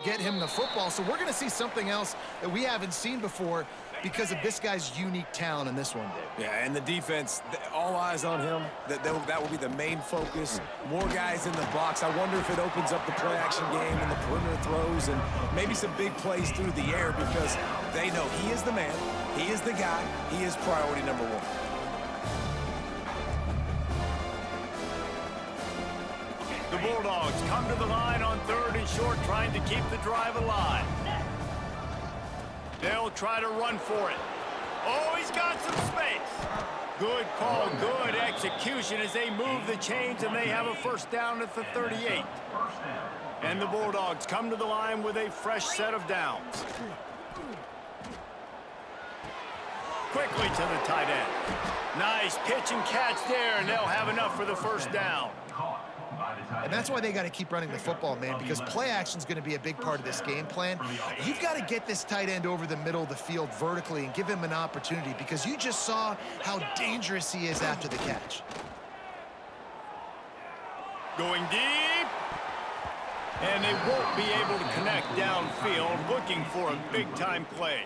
get him the football. So we're going to see something else that we haven't seen before because of this guy's unique talent in this one, Dave. Yeah, and the defense, all eyes on him. That will be the main focus. More guys in the box. I wonder if it opens up the play-action game and the perimeter throws and maybe some big plays through the air because they know he is the man, he is the guy, he is priority number one. The Bulldogs come to the line on 3rd and short, trying to keep the drive alive. They'll try to run for it. Oh, he's got some space. Good call, good execution as they move the chains, and they have a first down at the 38. And the Bulldogs come to the line with a fresh set of downs. Quickly to the tight end. Nice pitch and catch there, and they'll have enough for the first down. And that's why they got to keep running the football, man, because play action is going to be a big part of this game plan. You've got to get this tight end over the middle of the field vertically and give him an opportunity because you just saw how dangerous he is after the catch. Going deep. And they won't be able to connect downfield, looking for a big-time play.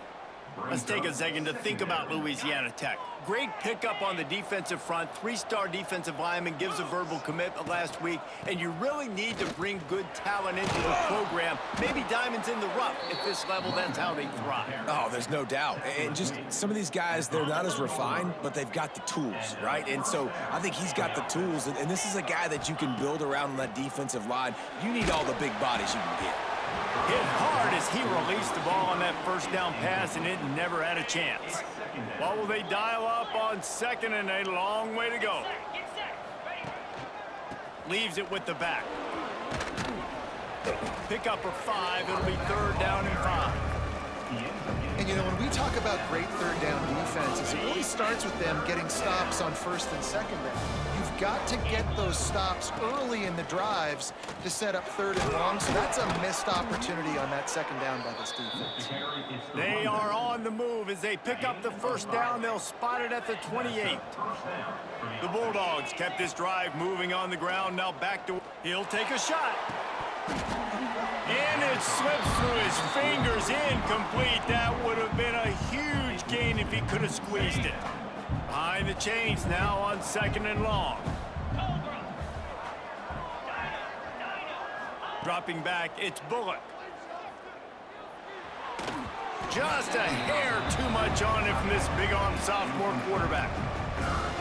Let's take a second to think about Louisiana Tech. Great pickup on the defensive front. 3-star defensive lineman gives a verbal commitment last week, and you really need to bring good talent into the program. Maybe diamonds in the rough. At this level, that's how they thrive. Oh, there's no doubt. And just some of these guys, they're not as refined, but they've got the tools, right? And so I think he's got the tools, and this is a guy that you can build around on that defensive line. You need all the big bodies you can get. Hit hard as he released the ball on that first down pass, and it never had a chance. What will they dial up on 2nd and a long way to go? Leaves it with the back. Pick up for 5. It'll be 3rd down and 5. And, you know, when we talk about great 3rd down defenses, it really starts with them getting stops on 1st and 2nd down. You've got to get those stops early in the drives to set up 3rd and long, so that's a missed opportunity on that 2nd down by this defense. They are on the move as they pick up the first down. They'll spot it at the 28. The Bulldogs kept this drive moving on the ground. Now back to... He'll take a shot. And it slips through his fingers, incomplete. That would have been a huge gain if he could have squeezed it. Behind the chains now on 2nd and long. Dropping back, it's Bullock. Just a hair too much on it from this big-arm sophomore quarterback.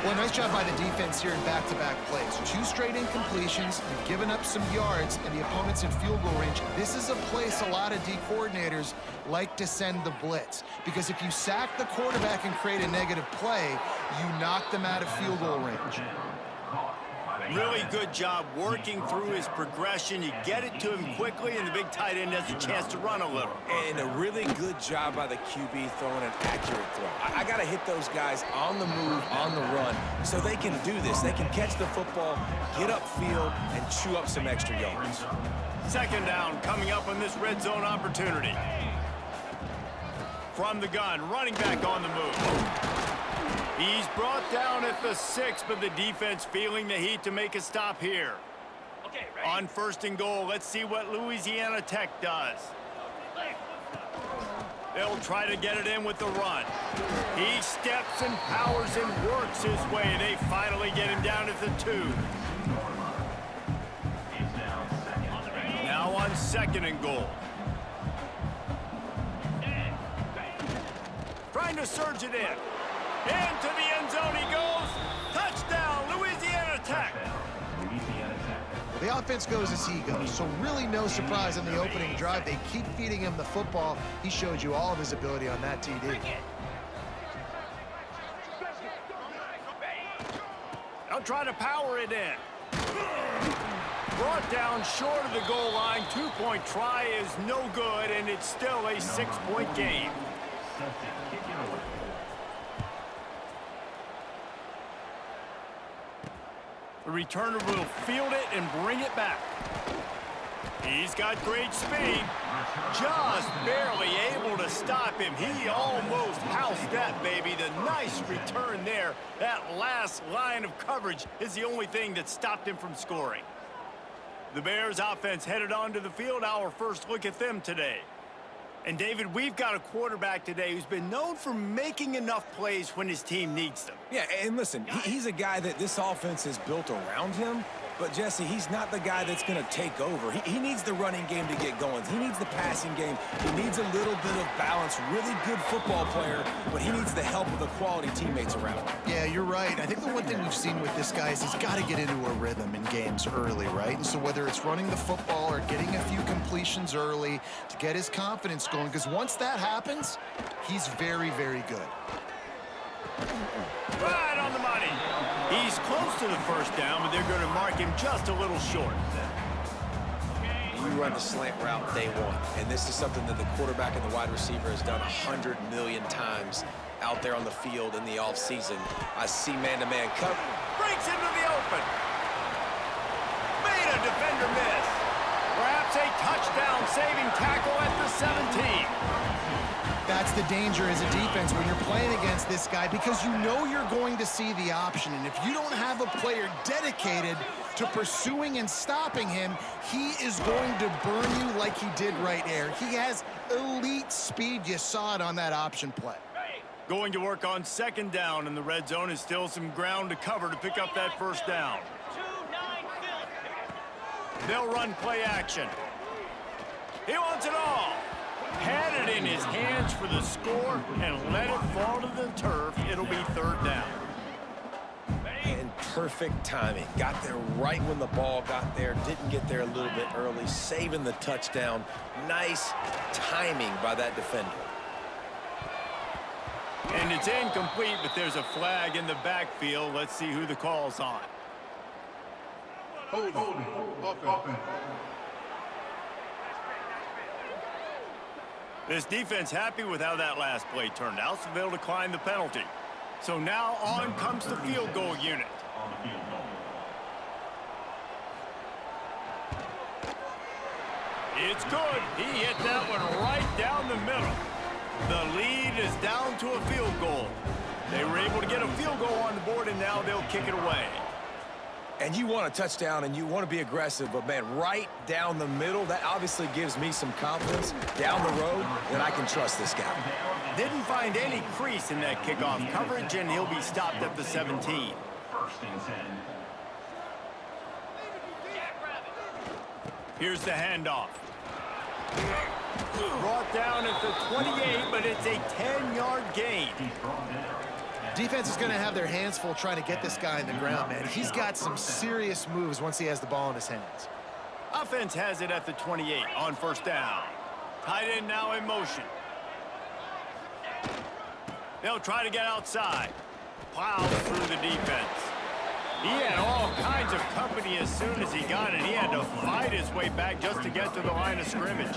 Well, nice job by the defense here in back-to-back plays. 2 straight incompletions, you've given up some yards, and the opponent's in field goal range. This is a place a lot of D coordinators like to send the blitz, because if you sack the quarterback and create a negative play, you knock them out of field goal range. Really good job working through his progression. You get it to him quickly, and the big tight end has a chance to run a little. And a really good job by the QB throwing an accurate throw. I got to hit those guys on the move, on the run, so they can do this. They can catch the football, get upfield, and chew up some extra yards. 2nd down coming up on this red zone opportunity. From the gun, running back on the move. He's brought down at the 6, but the defense feeling the heat to make a stop here. Okay, on 1st and goal, let's see what Louisiana Tech does. They'll try to get it in with the run. He steps and powers and works his way. They finally get him down at the 2. Now on 2nd and goal. Trying to surge it in. Into the end zone he goes. Touchdown, Louisiana Tech. The offense goes as he goes, so really no surprise on the opening drive. They keep feeding him the football. He showed you all of his ability on that TD. They'll try to power it in. Brought down short of the goal line. 2-point try is no good, and it's still a 6-point game. The returner will field it and bring it back. He's got great speed. Just barely able to stop him. He almost housed that baby. The nice return there. That last line of coverage is the only thing that stopped him from scoring. The Bears offense headed onto the field. Our first look at them today. And David, we've got a quarterback today who's been known for making enough plays when his team needs them. Yeah, and listen, he's a guy that this offense is built around him. But, Jesse, he's not the guy that's going to take over. He needs the running game to get going. He needs the passing game. He needs a little bit of balance. Really good football player, but he needs the help of the quality teammates around him. Yeah, you're right. I think the one thing we've seen with this guy is he's got to get into a rhythm in games early, right? And so whether it's running the football or getting a few completions early to get his confidence going, because once that happens, he's very, very good. Right on the money. He's close to the first down, but they're going to mark him just a little short. You run the slant route day one, and this is something that the quarterback and the wide receiver has done 100 million times out there on the field in the offseason. I see man-to-man cover. Breaks into the open. Made a defender miss. Perhaps a touchdown-saving tackle at the 17. That's the danger as a defense when you're playing against this guy, because you know you're going to see the option. And if you don't have a player dedicated to pursuing and stopping him, he is going to burn you like he did right there. He has elite speed. You saw it on that option play. Going to work on second down, and the red zone is still some ground to cover to pick up that first down. They'll run play action. He wants it all. Had it in his hands for the score and let it fall to the turf. It'll be third down. And perfect timing. Got there right when the ball got there. Didn't get there a little bit early. Saving the touchdown. Nice timing by that defender. And it's incomplete, but there's a flag in the backfield. Let's see who the call's on. Holding. Offense. This defense happy with how that last play turned out, so they'll decline the penalty. So now on comes the field goal unit. It's good. He hit that one right down the middle. The lead is down to a field goal. They were able to get a field goal on the board, and now they'll kick it away. And you want a touchdown, and you want to be aggressive, but, man, right down the middle, that obviously gives me some confidence down the road that I can trust this guy. Didn't find any crease in that kickoff coverage, and he'll be stopped at the 17. Here's the handoff. Brought down at the 28, but it's a 10-yard gain. Defense is going to have their hands full trying to get this guy in the ground, man. He's got some serious moves once he has the ball in his hands. Offense has it at the 28 on first down. Tight end now in motion. They'll try to get outside. Plow through the defense. He had all kinds of company as soon as he got it. He had to fight his way back just to get to the line of scrimmage.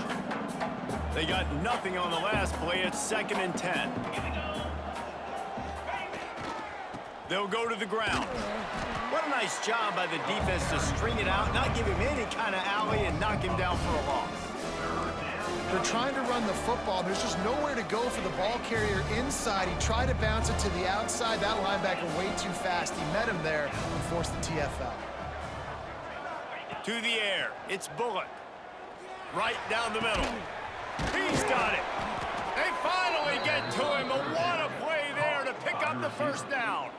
They got nothing on the last play. It's 2nd and 10. They'll go to the ground. What a nice job by the defense to string it out, not give him any kind of alley, and knock him down for a loss. They're trying to run the football. There's just nowhere to go for the ball carrier inside. He tried to bounce it to the outside. That linebacker way too fast. He met him there and forced the TFL. To the air. It's Bullock. Right down the middle. He's got it. They finally get to him, but what a play there to pick up the first down.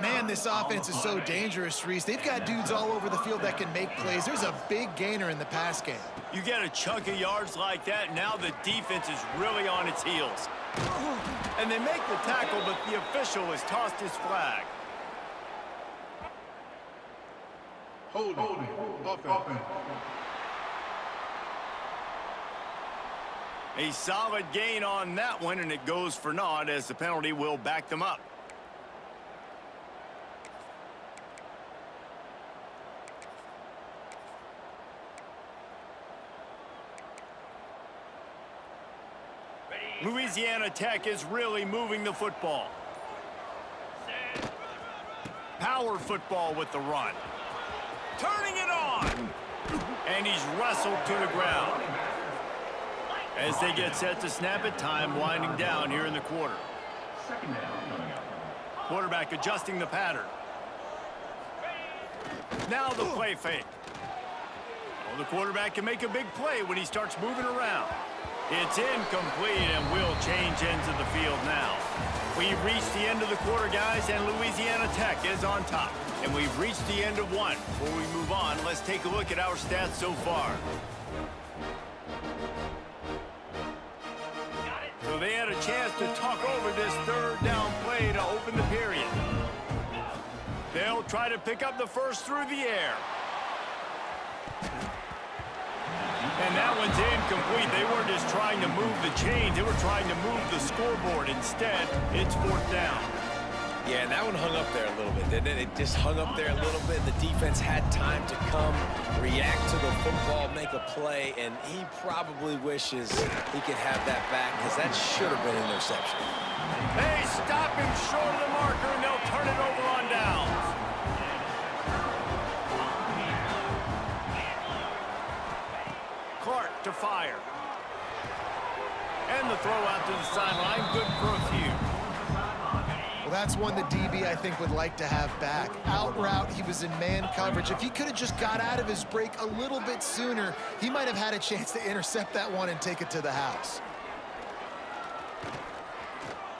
Man, this offense is so dangerous, Reese. They've got dudes all over the field that can make plays. There's a big gainer in the pass game. You get a chunk of yards like that, now the defense is really on its heels. And they make the tackle, but the official has tossed his flag. Holding. Offense. A solid gain on that one, and it goes for naught as the penalty will back them up. Louisiana Tech is really moving the football. Power football with the run. Turning it on. And he's wrestled to the ground. As they get set to snap it, time winding down here in the quarter. Quarterback adjusting the pattern. Now the play fake. Well, the quarterback can make a big play when he starts moving around. It's incomplete, and we'll change ends of the field now. We've reached the end of the quarter, guys, and Louisiana Tech is on top. And we've reached the end of one. Before we move on, let's take a look at our stats so far. So they had a chance to talk over this third down play to open the period. They'll try to pick up the first through the air. And that one's incomplete. They weren't just trying to move the chains. They were trying to move the scoreboard. Instead, it's fourth down. Yeah, and that one hung up there a little bit, didn't it? It just hung up there a little bit. The defense had time to come, react to the football, make a play, and he probably wishes he could have that back because that should have been an interception. They stop him short of the marker, and they'll turn it over on downs. Clark to fire. And the throw out to the sideline, good for a few. Well, that's one the DB, I think, would like to have back. Out route, he was in man coverage. If he could have just got out of his break a little bit sooner, he might have had a chance to intercept that one and take it to the house.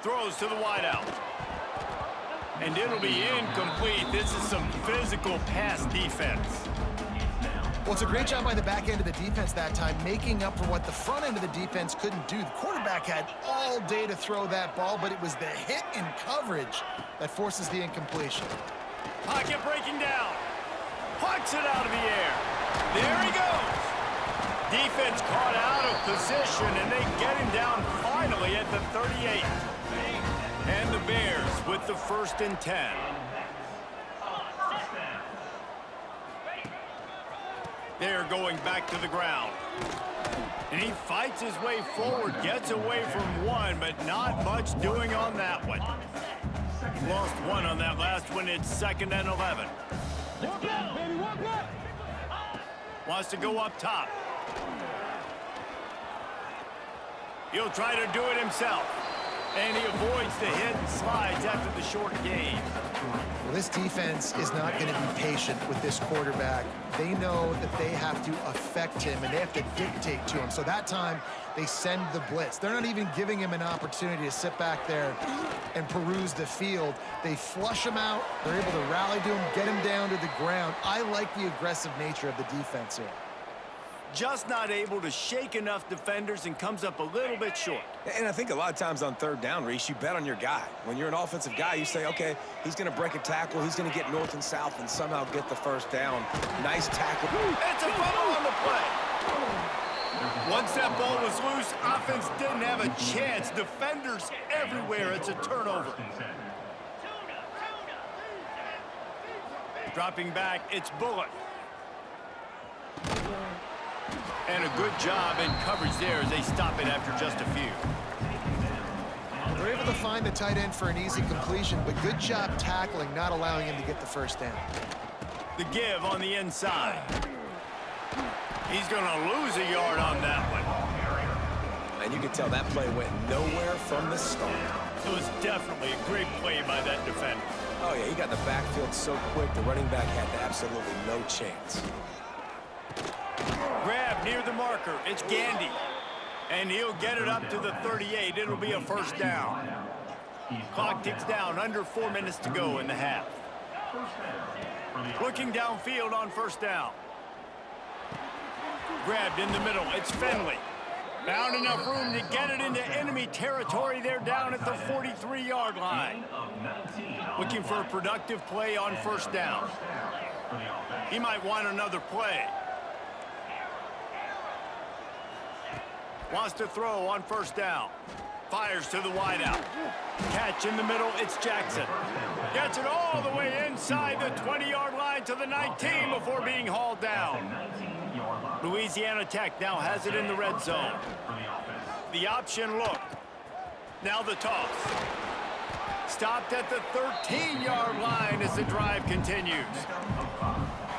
Throws to the wideout. And it'll be incomplete. This is some physical pass defense. Well, it's a great job by the back end of the defense that time, making up for what the front end of the defense couldn't do. The quarterback had all day to throw that ball, but it was the hit in coverage that forces the incompletion. Pocket breaking down. Pucks it out of the air. There he goes. Defense caught out of position, and they get him down finally at the 38. And the Bears with the 1st and 10. They're going back to the ground. And he fights his way forward, gets away from one, but not much doing on that one. Lost one on that last one. It's 2nd and 11. Wants to go up top. He'll try to do it himself. And he avoids the hit and slides after the short gain. Well, this defense is not going to be patient with this quarterback. They know that they have to affect him, and they have to dictate to him. So that time, they send the blitz. They're not even giving him an opportunity to sit back there and peruse the field. They flush him out. They're able to rally to him, get him down to the ground. I like the aggressive nature of the defense here. Just not able to shake enough defenders and comes up a little bit short. And I think a lot of times on third down, Reese, you bet on your guy. When you're an offensive guy, you say, okay, he's going to break a tackle, he's going to get north and south and somehow get the first down. Nice tackle. It's a fumble on the play. Once that ball was loose, offense didn't have a chance. Defenders everywhere. It's a turnover. Dropping back, it's Bullock. And a good job in coverage there as they stop it after just a few. They're able to find the tight end for an easy completion, but good job tackling, not allowing him to get the first down. The give on the inside. He's going to lose a yard on that one. And you can tell that play went nowhere from the start. It was definitely a great play by that defender. Oh, yeah, he got the backfield so quick, the running back had absolutely no chance. Grab near the marker. It's Gandy. And he'll get it up to the 38. It'll be a first down. Clock ticks down. Under 4 minutes to go in the half. Looking downfield on first down. Grabbed in the middle. It's Finley. Found enough room to get it into enemy territory. They're down at the 43-yard line. Looking for a productive play on first down. He might want another play. Wants to throw on first down. Fires to the wideout. Catch in the middle, it's Jackson. Gets it all the way inside the 20-yard line to the 19 before being hauled down. Louisiana Tech now has it in the red zone. The option look. Now the toss. Stopped at the 13-yard line as the drive continues.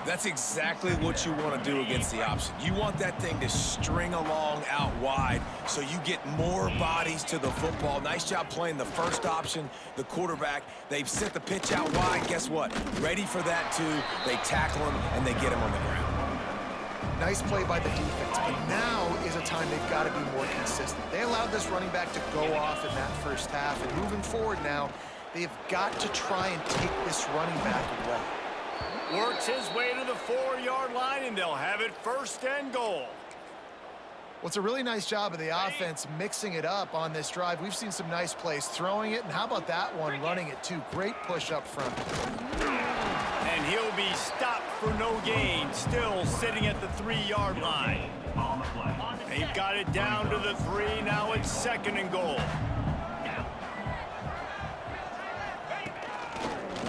That's exactly what you want to do against the option. You want that thing to string along out wide so you get more bodies to the football. Nice job playing the first option, the quarterback. They've sent the pitch out wide. Guess what? Ready for that, too. They tackle him, and they get him on the ground. Nice play by the defense, but now is a time they've got to be more consistent. They allowed this running back to go off in that first half, and moving forward now, they've got to try and take this running back away. Works his way to the 4-yard line, and they'll have it 1st and goal. Well, it's a really nice job of the offense mixing it up on this drive. We've seen some nice plays throwing it, and how about that one running it too? Great push up front. And he'll be stopped for no gain, still sitting at the 3-yard line. They've got it down to the 3, now it's 2nd and goal.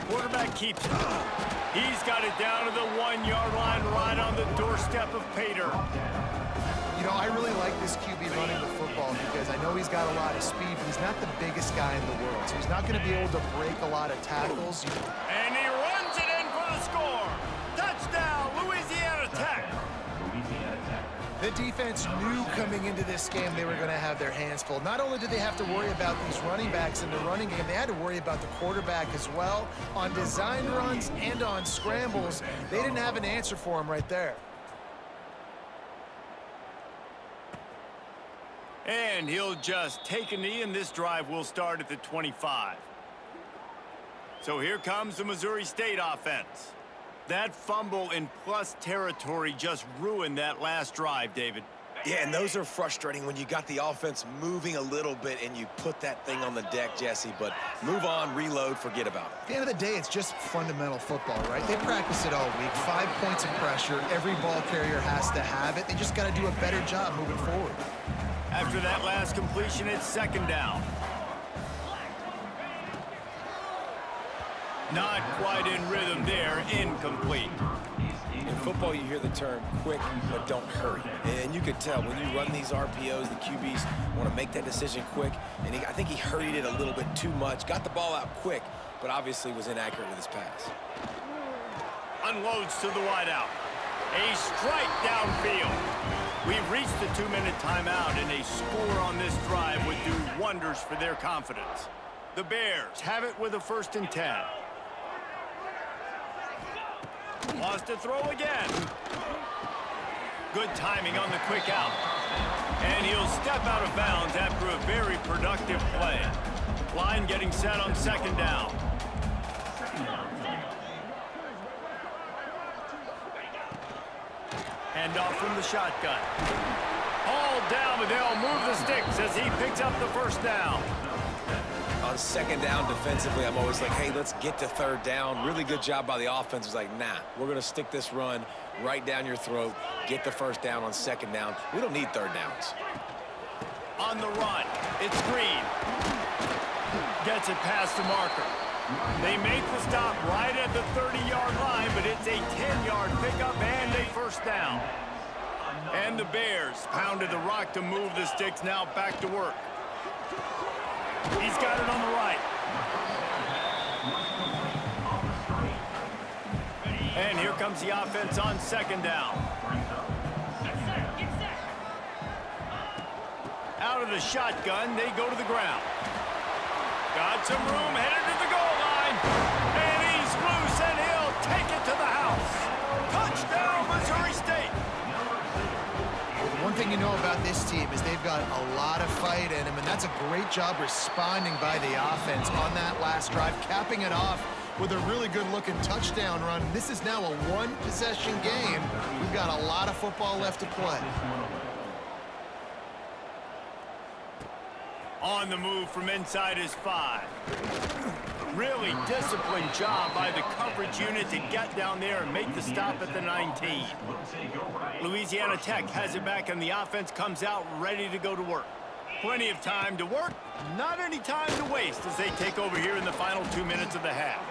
Quarterback keeps it. He's got it down to the 1-yard line, right on the doorstep of Pater. You know, I really like this QB running the football because I know he's got a lot of speed, but he's not the biggest guy in the world, so he's not going to be able to break a lot of tackles. And he runs it in for the score. Touchdown, Louisiana Tech. The defense knew coming into this game they were going to have their hands full. Not only did they have to worry about these running backs in the running game, they had to worry about the quarterback as well. On design runs and on scrambles, they didn't have an answer for him right there. And he'll just take a knee, and this drive will start at the 25. So here comes the Missouri State offense. That fumble in plus territory just ruined that last drive, David. Yeah, and those are frustrating when you got the offense moving a little bit and you put that thing on the deck, Jesse. But move on, reload, forget about it. At the end of the day, it's just fundamental football, right? They practice it all week. 5 points of pressure. Every ball carrier has to have it. They just got to do a better job moving forward. After that last completion, it's 2nd down. Not quite in rhythm there, incomplete. In football, you hear the term quick, but don't hurry. And you could tell when you run these RPOs, the QBs want to make that decision quick. And I think he hurried it a little bit too much, got the ball out quick, but obviously was inaccurate with his pass. Unloads to the wideout. A strike downfield. We've reached the 2-minute timeout, and a score on this drive would do wonders for their confidence. The Bears have it with a 1st and 10. Wants to throw again. Good timing on the quick out. And he'll step out of bounds after a very productive play. Line getting set on 2nd down. Hand off from the shotgun. All down, but they'll move the sticks as he picks up the 1st down. On 2nd down defensively, I'm always like, hey, let's get to 3rd down. Really good job by the offense. It's like, nah, we're going to stick this run right down your throat, get the 1st down on 2nd down. We don't need 3rd downs. On the run, it's Green. Gets it past the marker. They make the stop right at the 30-yard line, but it's a 10-yard pickup and a 1st down. And the Bears pounded the rock to move the sticks, now back to work. He's got it on the right. And here comes the offense on 2nd down. Out of the shotgun, they go to the ground. Got some room, headed to the goal line. And he's loose, and he'll take it to the house. Touchdown, Missouri State. One thing you know about this team is they've got a lot of fight in them, and that's a great job responding by the offense on that last drive, capping it off with a really good-looking touchdown run. This is now a 1-possession game. We've got a lot of football left to play. On the move from inside his 5. Really disciplined job by the coverage unit to get down there and make the stop at the 19. Louisiana Tech has it back, and the offense comes out ready to go to work. Plenty of time to work, not any time to waste as they take over here in the final 2 minutes of the half.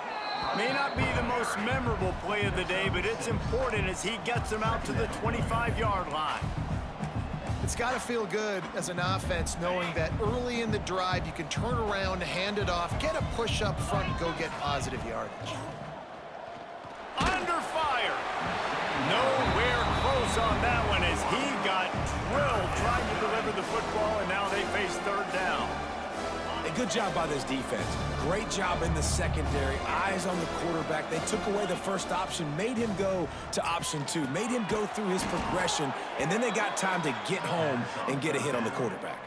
May not be the most memorable play of the day, but it's important as he gets them out to the 25-yard line. It's got to feel good as an offense knowing that early in the drive you can turn around, hand it off, get a push up front, and go get positive yardage. Under fire. Nowhere close on that one as he got drilled trying to deliver the football, and now they face 3rd down. They good job by this defense. Great job in the secondary. Eyes on the quarterback. They took away the first option, made him go to option 2, made him go through his progression, and then they got time to get home and get a hit on the quarterback.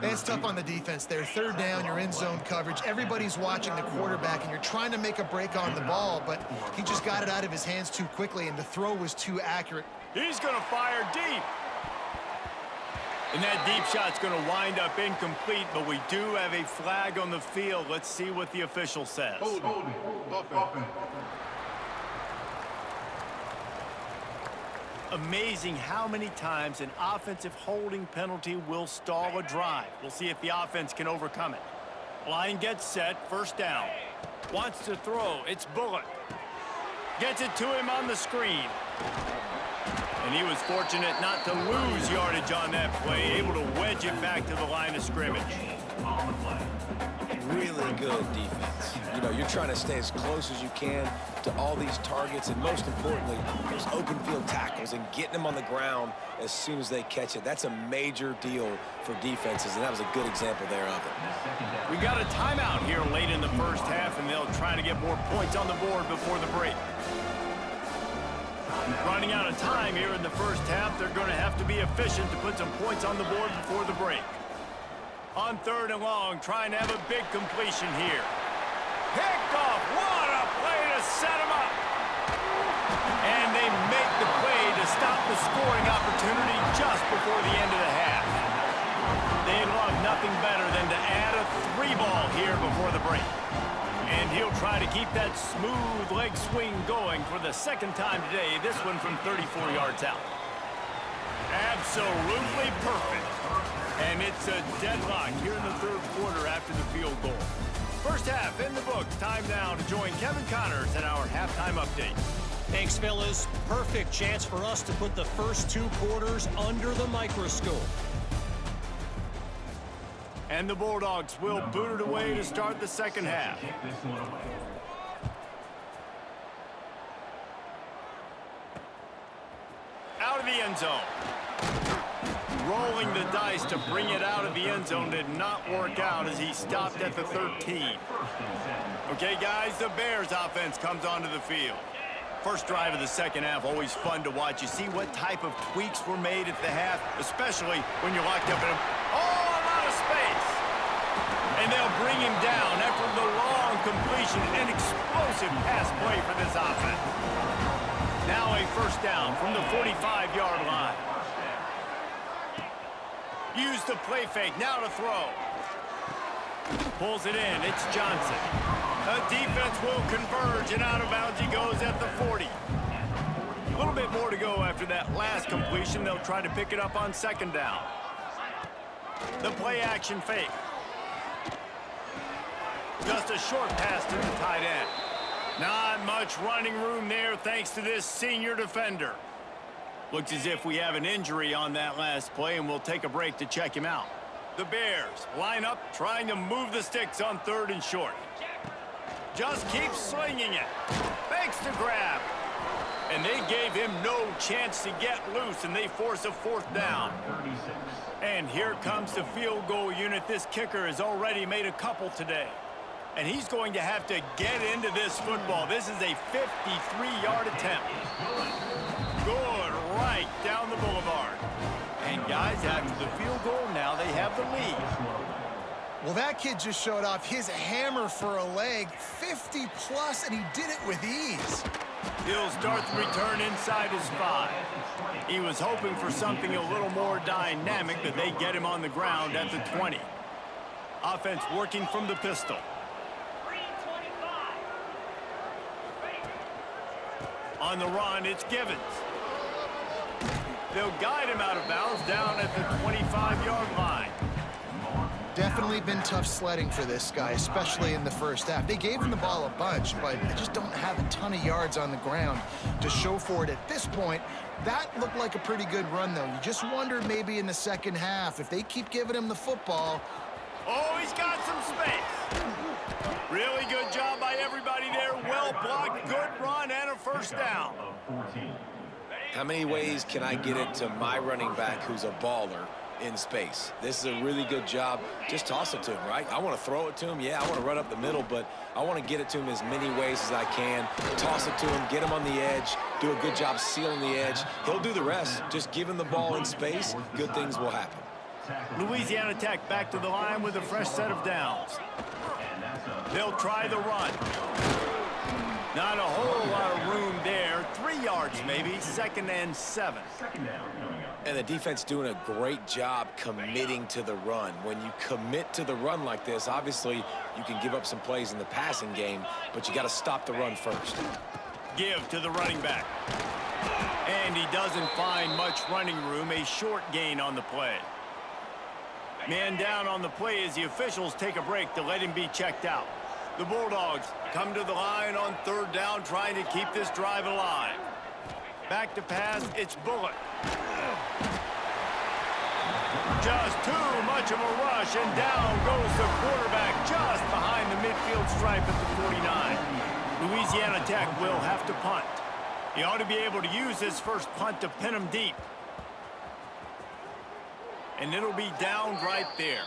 It's tough on the defense there. Third down, you're in zone coverage. Everybody's watching the quarterback, and you're trying to make a break on the ball, but he just got it out of his hands too quickly, and the throw was too accurate. He's going to fire deep. And that deep shot's going to wind up incomplete, but we do have a flag on the field. Let's see what the official says. Holding. Offense. Amazing how many times an offensive holding penalty will stall a drive. We'll see if the offense can overcome it. Line gets set, first down. Wants to throw, it's Bullock. Gets it to him on the screen. And he was fortunate not to lose yardage on that play, able to wedge it back to the line of scrimmage. Really good defense. You know, you're trying to stay as close as you can to all these targets, and most importantly, those open field tackles and getting them on the ground as soon as they catch it. That's a major deal for defenses, and that was a good example there of it. We got a timeout here late in the first half, and they'll try to get more points on the board before the break. Running out of time here in the first half, they're going to have to be efficient to put some points on the board before the break. On third and long, trying to have a big completion here. Picked off. What a play to set him up. And they make the play to stop the scoring opportunity just before the end of the half. They love nothing better than to add a 3-ball here before the break. And he'll try to keep that smooth leg swing going for the second time today, this one from 34 yards out. Absolutely perfect. And it's a deadlock here in the third quarter after the field goal. First half in the books. Time now to join Kevin Connors in our halftime update. Thanks, fellas. Perfect chance for us to put the first 2 quarters under the microscope. And the Bulldogs will boot it away to start the second half. Out of the end zone. Rolling the dice to bring it out of the end zone did not work out as he stopped at the 13. Okay, guys, the Bears offense comes onto the field. First drive of the second half, always fun to watch. You see what type of tweaks were made at the half, especially when you're locked up in a lot of space. And they'll bring him down after the long completion. An explosive pass play for this offense. Now a first down from the 45-yard line. Use the play fake, now to throw. Pulls it in, it's Johnson. The defense will converge, and out of bounds he goes at the 40. A little bit more to go after that last completion. They'll try to pick it up on second down. The play action fake. Just a short pass to the tight end. Not much running room there thanks to this senior defender. Looks as if we have an injury on that last play, and we'll take a break to check him out. The Bears line up, trying to move the sticks on third and short. Just keeps slinging it. Fakes to grab. And they gave him no chance to get loose, and they force a fourth down. And here comes the field goal unit. This kicker has already made a couple today. And he's going to have to get into this football. This is a 53-yard attempt. Good, right down the boulevard. And guys, after the field goal, now they have the lead. Well, that kid just showed off his hammer for a leg, 50-plus, and he did it with ease. He'll start the return inside his 5. He was hoping for something a little more dynamic, but they get him on the ground at the 20. Offense working from the pistol. On the run, it's Givens. They'll guide him out of bounds down at the 25-yard line. Definitely been tough sledding for this guy, especially in the first half. They gave him the ball a bunch, but they just don't have a ton of yards on the ground to show for it at this point. That looked like a pretty good run, though. You just wonder maybe in the second half, if they keep giving him the football. Oh, he's got some space. Really good job by everybody there. Well blocked, good run, and a first down. How many ways can I get it to my running back who's a baller in space. This is a really good job. Just toss it to him, right? I want to throw it to him. Yeah, I want to run up the middle, but I want to get it to him as many ways as I can. Toss it to him, get him on the edge, do a good job sealing the edge. He'll do the rest. Just give him the ball in space, good things will happen. Louisiana Tech back to the line with a fresh set of downs. They'll try the run. Not a whole lot of room there. 3 yards maybe, 2nd and 7. And the defense doing a great job committing to the run. When you commit to the run like this, obviously you can give up some plays in the passing game, but you got to stop the run first. Give to the running back. And he doesn't find much running room, a short gain on the play. Man down on the play as the officials take a break to let him be checked out. The Bulldogs come to the line on 3rd down, trying to keep this drive alive. Back to pass, it's Bullock. Just too much of a rush, and down goes the quarterback just behind the midfield stripe at the 49. Louisiana Tech will have to punt. He ought to be able to use his first punt to pin him deep. And it'll be down right there.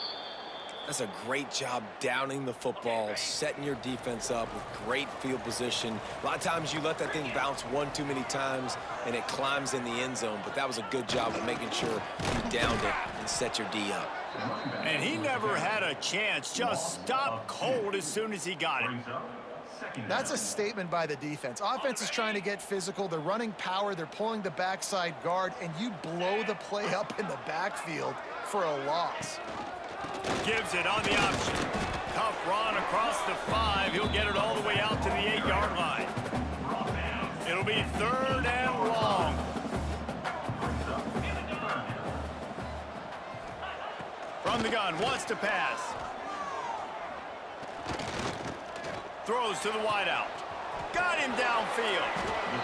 That's a great job downing the football, setting your defense up with great field position. A lot of times you let that thing bounce one too many times and it climbs in the end zone, but that was a good job of making sure you downed it and set your D up. And he never had a chance, just stopped cold as soon as he got it. That's a statement by the defense. Offense is trying to get physical. They're running power. They're pulling the backside guard, and you blow the play up in the backfield for a loss. Gives it on the option. Tough run across the 5. He'll get it all the way out to the 8-yard line. It'll be 3rd and long. From the gun, wants to pass. Throws to the wideout. Got him downfield.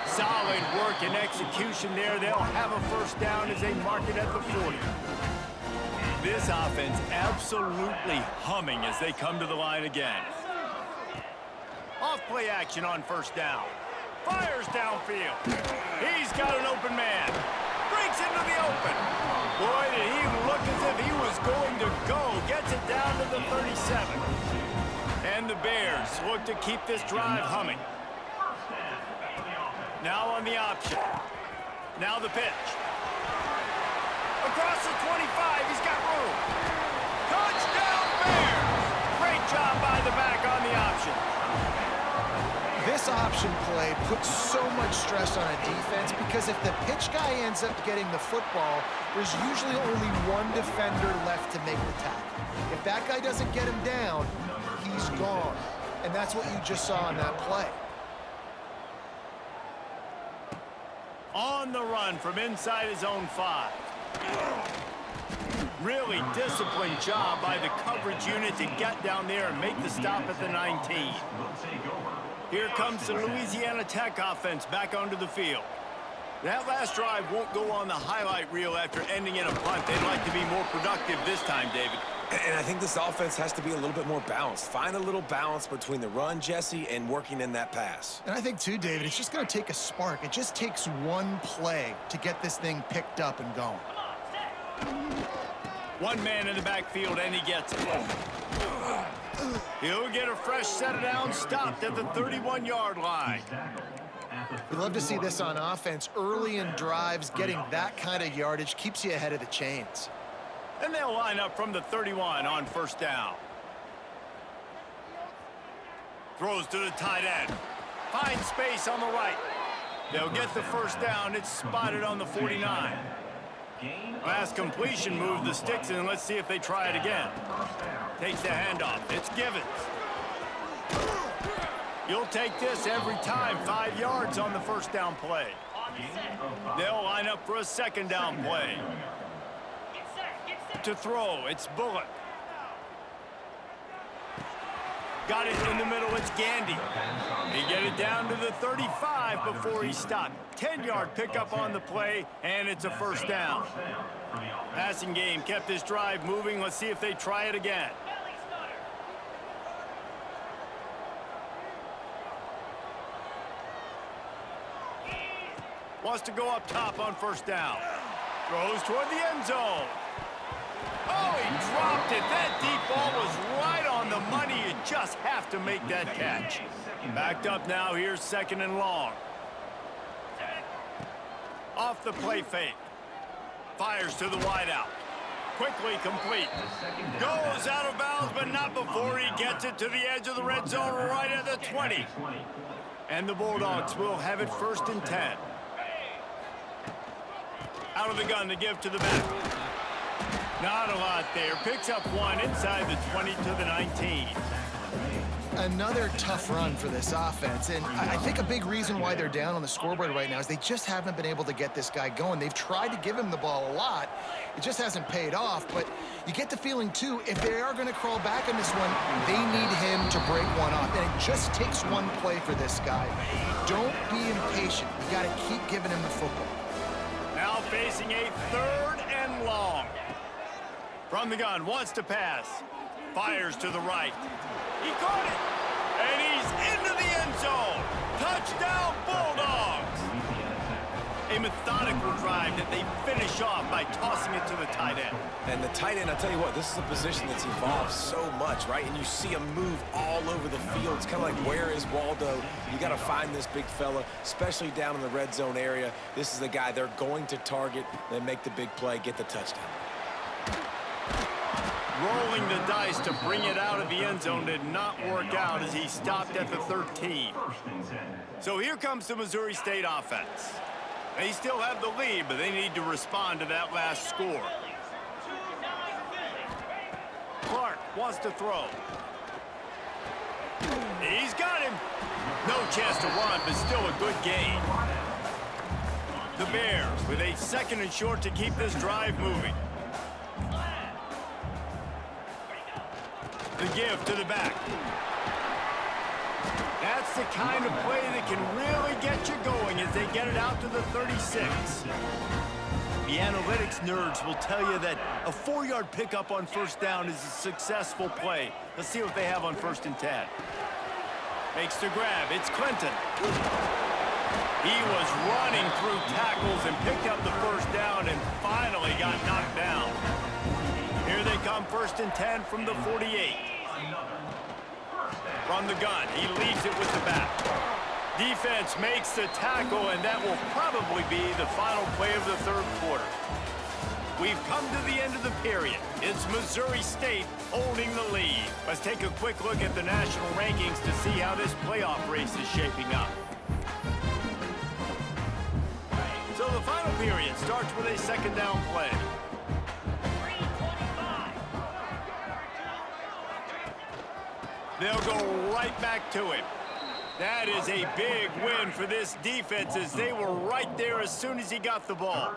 Solid work and execution there. They'll have a first down as they mark it at the 40. This offense absolutely humming as they come to the line again. Off play action on 1st down. Fires downfield. He's got an open man. Breaks into the open. Boy, did he look as if he was going to go. Gets it down to the 37. And the Bears look to keep this drive humming. Now on the option. Now the pitch. Across the 25, he's got room. Touchdown, Bears! Great job by the back on the option. This option play puts so much stress on a defense because if the pitch guy ends up getting the football, there's usually only one defender left to make the tackle. If that guy doesn't get him down, he's gone. And that's what you just saw in that play. On the run from inside his own 5. Really disciplined job by the coverage unit to get down there and make the stop at the 19. Here comes the Louisiana Tech offense back onto the field. That last drive won't go on the highlight reel after ending in a punt. They'd like to be more productive this time, David. And I think this offense has to be a little bit more balanced. Find a little balance between the run, Jesse, and working in that pass. And I think, too, David, it's just going to take a spark. It just takes one play to get this thing picked up and going. One man in the backfield, and he gets it. He'll get a fresh set of downs, stopped at the 31-yard line. We love to see this on offense. Early in drives, getting that kind of yardage keeps you ahead of the chains. And they'll line up from the 31 on 1st down. Throws to the tight end. Finds space on the right. They'll get the first down. It's spotted on the 49. Last completion moved the sticks in. Let's see if they try it again. Takes the handoff. It's Givens. You'll take this every time. 5 yards on the first down play. They'll line up for a 2nd down play. To throw, it's Bullock. Got it in the middle, it's Gandy. He get it down to the 35 before he stopped. 10-yard pickup on the play, and it's a first down. Passing game kept this drive moving. Let's see if they try it again. Wants to go up top on 1st down. Throws toward the end zone. dropped it. That deep ball was right on the money. You just have to make that catch. Backed up now. Here's 2nd and long. Off the play fake. Fires to the wideout. Quickly complete. Goes out of bounds, but not before he gets it to the edge of the red zone right at the 20. And the Bulldogs will have it 1st and 10. Out of the gun to give to the back. Not a lot there. Picks up 1 inside the 20 to the 19. Another tough run for this offense, and I think a big reason why they're down on the scoreboard right now is they just haven't been able to get this guy going. They've tried to give him the ball a lot. It just hasn't paid off, but you get the feeling, too, if they are going to crawl back in this one, they need him to break one off, and it just takes one play for this guy. Don't be impatient. You got to keep giving him the football. Now facing a 3rd and long. From the gun, wants to pass. Fires to the right. He caught it, and he's into the end zone. Touchdown, Bulldogs. A methodical drive that they finish off by tossing it to the tight end. And the tight end, I'll tell you what, this is a position that's evolved so much, right? And you see him move all over the field. It's kind of like, where is Waldo? You got to find this big fella, especially down in the red zone area. This is the guy they're going to target, then make the big play, get the touchdown. Rolling the dice to bring it out of the end zone did not work out as he stopped at the 13. So here comes the Missouri State offense. They still have the lead, but they need to respond to that last score. Clark wants to throw. He's got him. No chance to run, but still a good gain. The Bears with a 2nd and short to keep this drive moving. The give to the back. That's the kind of play that can really get you going as they get it out to the 36. The analytics nerds will tell you that a 4-yard pickup on 1st down is a successful play. Let's see what they have on 1st and 10. Makes the grab. It's Clinton. He was running through tackles and picked up the 1st down and finally got knocked down. Here they come, 1st and 10 from the 48. From the gun, he leaves it with the back. Defense makes the tackle, and that will probably be the final play of the 3rd quarter. We've come to the end of the period. It's Missouri State holding the lead. Let's take a quick look at the national rankings to see how this playoff race is shaping up. So the final period starts with a 2nd down play. They'll go right back to him. That is a big win for this defense as they were right there as soon as he got the ball.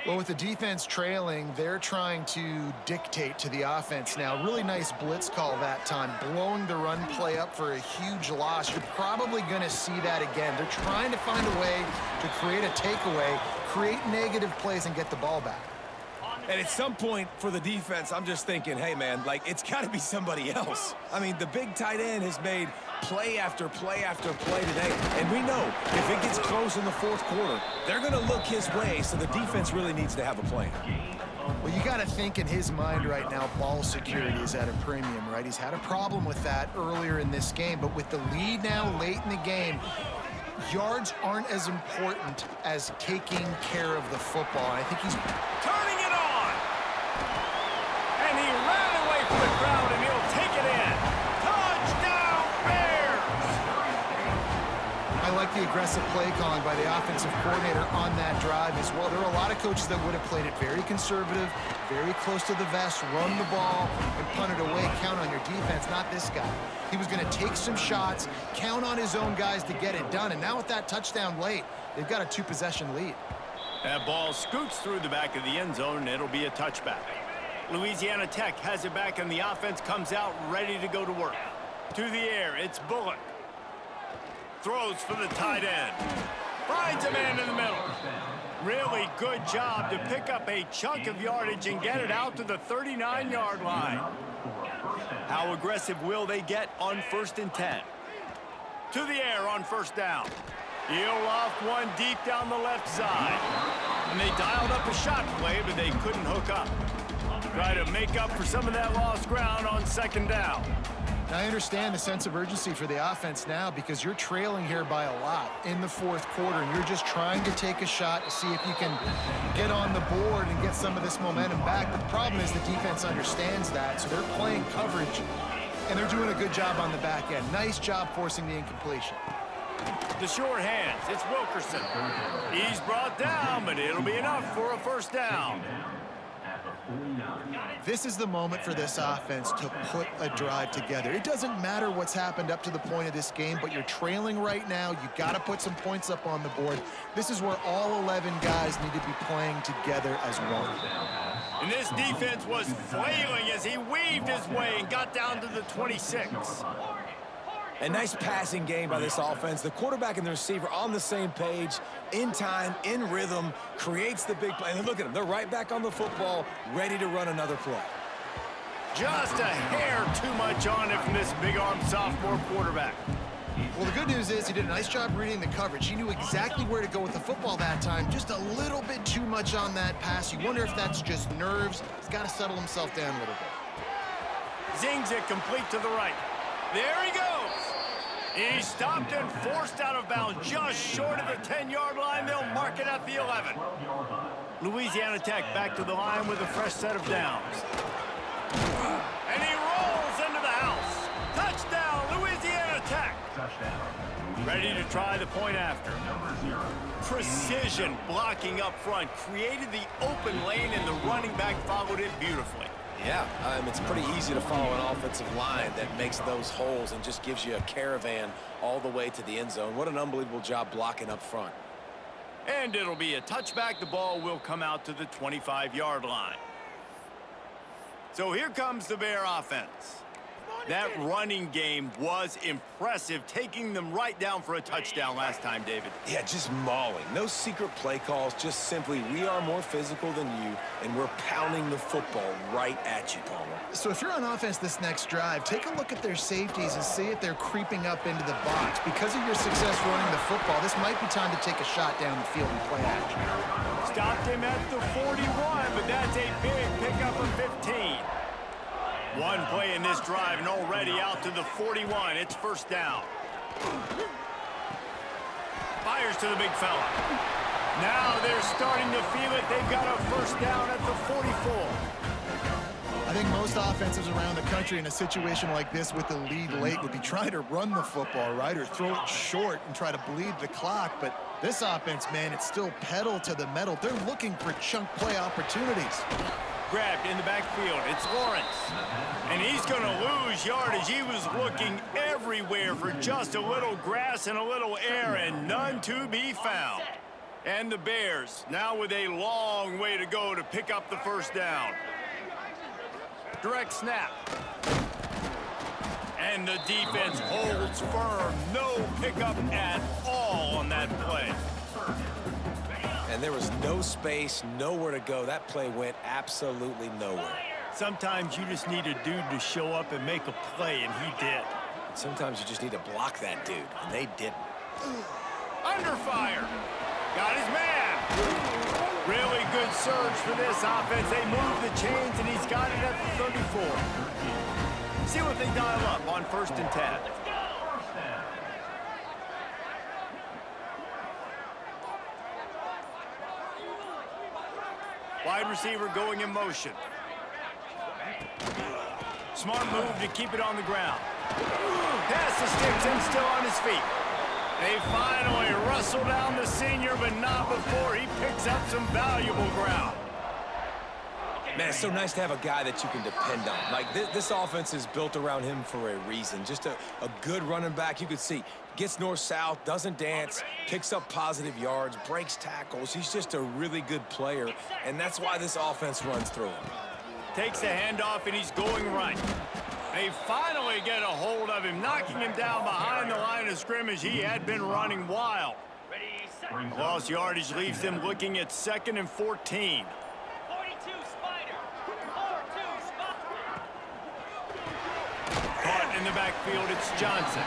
Well, with the defense trailing, they're trying to dictate to the offense now. Really nice blitz call that time, blowing the run play up for a huge loss. You're probably going to see that again. They're trying to find a way to create a takeaway, create negative plays, and get the ball back. And at some point for the defense, I'm just thinking, hey, man, like, it's got to be somebody else. I mean, the big tight end has made play after play after play today. And we know if it gets close in the 4th quarter, they're going to look his way, so the defense really needs to have a plan. Well, you got to think in his mind right now, ball security is at a premium, right? He's had a problem with that earlier in this game, but with the lead now late in the game, yards aren't as important as taking care of the football. And I think he's Turning it on! And he ran away from the crowd, and he'll take it in. Touchdown, Bears! I like the aggressive play calling by the offensive coordinator on that drive as well. There are a lot of coaches that would have played it very conservative, very close to the vest, run the ball, and punt it away. Count on your defense, not this guy. He was going to take some shots, count on his own guys to get it done. And now with that touchdown late, they've got a 2-possession lead. That ball scoots through the back of the end zone, and it'll be a touchback. Louisiana Tech has it back, and the offense comes out ready to go to work. To the air, it's Bullock. Throws for the tight end. Finds a man in the middle. Really good job to pick up a chunk of yardage and get it out to the 39-yard line. How aggressive will they get on 1st and 10? To the air on 1st down. He'll loft one deep down the left side. And they dialed up a shot play, but they couldn't hook up. Try to make up for some of that lost ground on second down. Now, I understand the sense of urgency for the offense now because you're trailing here by a lot in the fourth quarter, and you're just trying to take a shot to see if you can get on the board and get some of this momentum back. But the problem is the defense understands that, so they're playing coverage, and they're doing a good job on the back end. Nice job forcing the incompletion. The short hands, it's Wilkerson. He's brought down, but it'll be enough for a first down. This is the moment for this offense to put a drive together. It doesn't matter what's happened up to the point of this game, but you're trailing right now. You got to put some points up on the board. This is where all 11 guys need to be playing together as one. And this defense was flailing as he weaved his way and got down to the 26. A nice passing game by this offense. The quarterback and the receiver on the same page, in time, in rhythm, creates the big play. And look at them. They're right back on the football, ready to run another play. Just a hair too much on it from this big-armed sophomore quarterback. Well, the good news is he did a nice job reading the coverage. He knew exactly where to go with the football that time. Just a little bit too much on that pass. You wonder if that's just nerves. He's got to settle himself down a little bit. Zings it complete to the right. There he goes. He stopped and forced out of bounds just short of the 10-yard line. They'll mark it at the 11. Louisiana Tech back to the line with a fresh set of downs. And he rolls into the house. Touchdown, Louisiana Tech. Ready to try the point after. Precision blocking up front created the open lane, and the running back followed it beautifully. Yeah, it's pretty easy to follow an offensive line that makes those holes and just gives you a caravan all the way to the end zone. What an unbelievable job blocking up front. And it'll be a touchback. The ball will come out to the 25-yard line. So here comes the Bear offense. That running game was impressive, taking them right down for a touchdown last time, David. Yeah, just mauling. No secret play calls, just simply we are more physical than you, and we're pounding the football right at you, Palmer. So if you're on offense this next drive, take a look at their safeties and see if they're creeping up into the box. Because of your success running the football, this might be time to take a shot down the field and play action. Stopped him at the 41, but that's a big pickup of 15. One play in this drive and already out to the 41. It's first down. Fires to the big fella. Now they're starting to feel it. They've got a first down at the 44. I think most offenses around the country in a situation like this with the lead late would be trying to run the football, right, or throw it short and try to bleed the clock. But this offense, man, it's still pedal to the metal. They're looking for chunk play opportunities. Grabbed in the backfield. It's Lawrence. And he's going to lose yardage. He was looking everywhere for just a little grass and a little air, and none to be found. And the Bears now with a long way to go to pick up the first down. Direct snap. And the defense holds firm. No pickup at all on that play. And there was no space, nowhere to go. That play went absolutely nowhere. Sometimes you just need a dude to show up and make a play, and he did. And sometimes you just need to block that dude, and they didn't. Under fire. Got his man. Really good surge for this offense. They move the chains, and he's got it at the 34. See what they dial up on 1st and 10. Wide receiver going in motion. Smart move to keep it on the ground. Pass the sticks and still on his feet. They finally wrestle down the senior, but not before he picks up some valuable ground. Man, it's so nice to have a guy that you can depend on. Like, this offense is built around him for a reason. Just a good running back. You could see, gets north-south, doesn't dance, picks up positive yards, breaks tackles. He's just a really good player, and that's why this offense runs through him. Takes the handoff, and he's going right. They finally get a hold of him, knocking him down behind the line of scrimmage. He had been running wild. Lost yardage leaves them looking at 2nd and 14. Caught in the backfield, it's Johnson.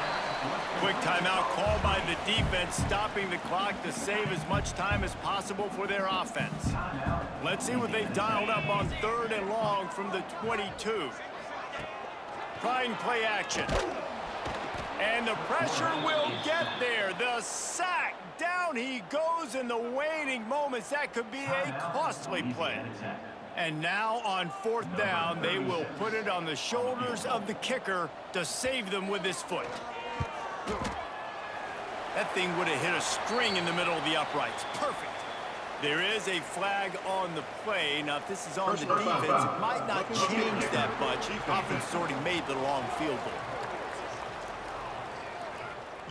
Quick timeout called by the defense, stopping the clock to save as much time as possible for their offense. Let's see what they've dialed up on 3rd and long from the 22. Trying play action. And the pressure will get there. The sack. Down he goes in the waiting moments. That could be a costly play. And now on 4th down, they will put it on the shoulders of the kicker to save them with his foot. That thing would have hit a string in the middle of the uprights. Perfect. There is a flag on the play. Now, if this is on the defense, it might not change that much. Offense has already made the long field goal.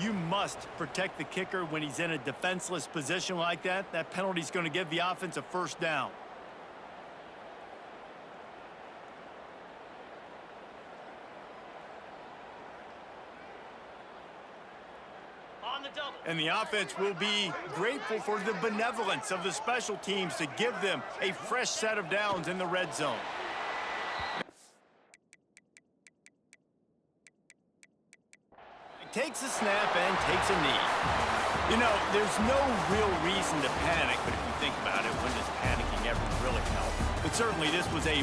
You must protect the kicker when he's in a defenseless position like that. That penalty is going to give the offense a 1st down. And the offense will be grateful for the benevolence of the special teams to give them a fresh set of downs in the red zone. Takes a snap and takes a knee. You know, there's no real reason to panic, but if you think about it, when does panicking ever really help? But certainly this was a